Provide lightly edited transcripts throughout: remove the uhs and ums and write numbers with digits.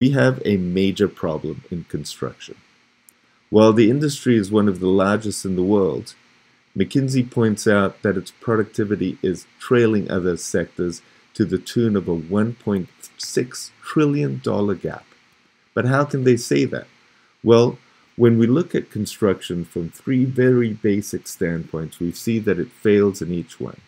We have a major problem in construction. While the industry is one of the largest in the world, McKinsey points out that its productivity is trailing other sectors to the tune of a $1.6 trillion gap. But how can they say that? Well, when we look at construction from three very basic standpoints, we see that it fails in each one.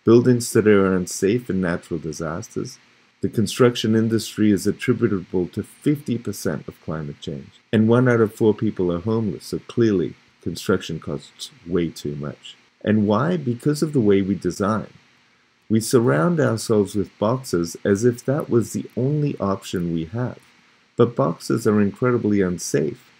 Buildings that are unsafe in natural disasters. The construction industry is attributable to 50% of climate change. And 1 out of 4 people are homeless, so clearly construction costs way too much. And why? Because of the way we design. We surround ourselves with boxes as if that was the only option we have. But boxes are incredibly unsafe.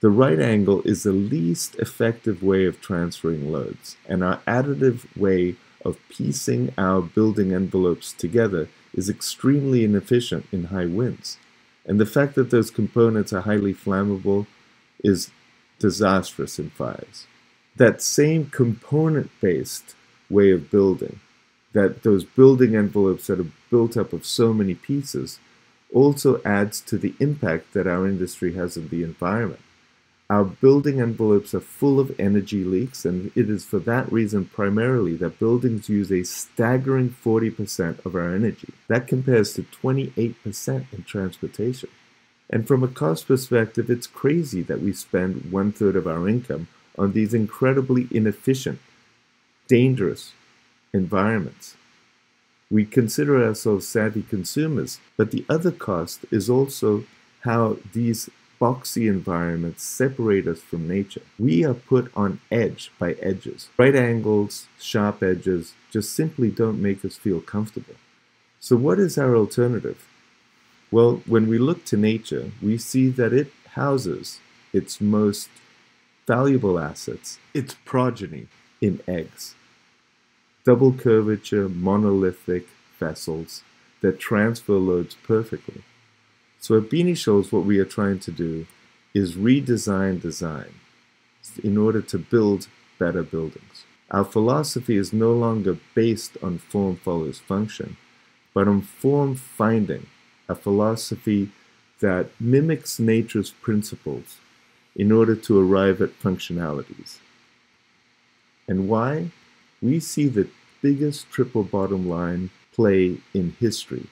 The right angle is the least effective way of transferring loads, and our additive way of piecing our building envelopes together is extremely inefficient in high winds. And the fact that those components are highly flammable is disastrous in fires. That same component-based way of building, that those building envelopes that are built up of so many pieces, also adds to the impact that our industry has on the environment. Our building envelopes are full of energy leaks, and it is for that reason primarily that buildings use a staggering 40% of our energy. That compares to 28% in transportation. And from a cost perspective, it's crazy that we spend 1/3 of our income on these incredibly inefficient, dangerous environments. We consider ourselves savvy consumers, but the other cost is also how these boxy environments separate us from nature. We are put on edge by edges. Right angles, sharp edges just simply don't make us feel comfortable. So what is our alternative? Well, when we look to nature, we see that it houses its most valuable assets, its progeny, in eggs. Double curvature, monolithic vessels that transfer loads perfectly. So at Beanie Shoals, what we are trying to do is redesign design in order to build better buildings. Our philosophy is no longer based on form follows function, but on form finding, a philosophy that mimics nature's principles in order to arrive at functionalities. And why? We see the biggest triple bottom line play in history.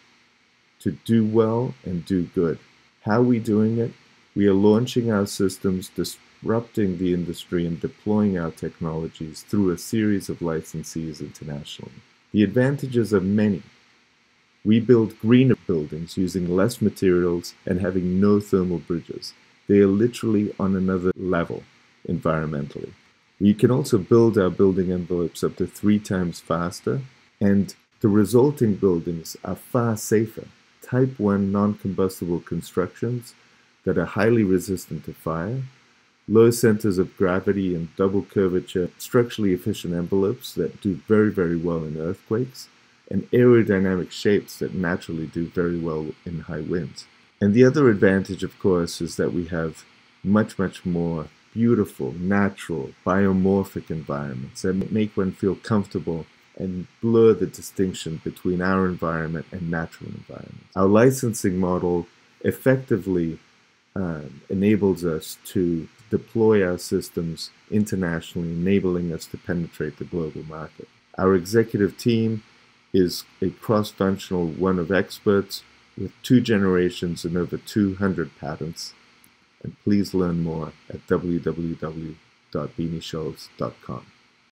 To do well and do good. How are we doing it? We are launching our systems, disrupting the industry, and deploying our technologies through a series of licensees internationally. The advantages are many. We build greener buildings using less materials and having no thermal bridges. They are literally on another level environmentally. We can also build our building envelopes up to 3 times faster, and the resulting buildings are far safer. Type 1 non-combustible constructions that are highly resistant to fire, low centers of gravity and double curvature, structurally efficient envelopes that do very, very well in earthquakes, and aerodynamic shapes that naturally do very well in high winds. And the other advantage, of course, is that we have much, much more beautiful, natural, biomorphic environments that make one feel comfortable and blur the distinction between our environment and natural environments. Our licensing model effectively enables us to deploy our systems internationally, enabling us to penetrate the global market. Our executive team is a cross-functional one of experts with 2 generations and over 200 patents. And please learn more at www.beanieshoals.com.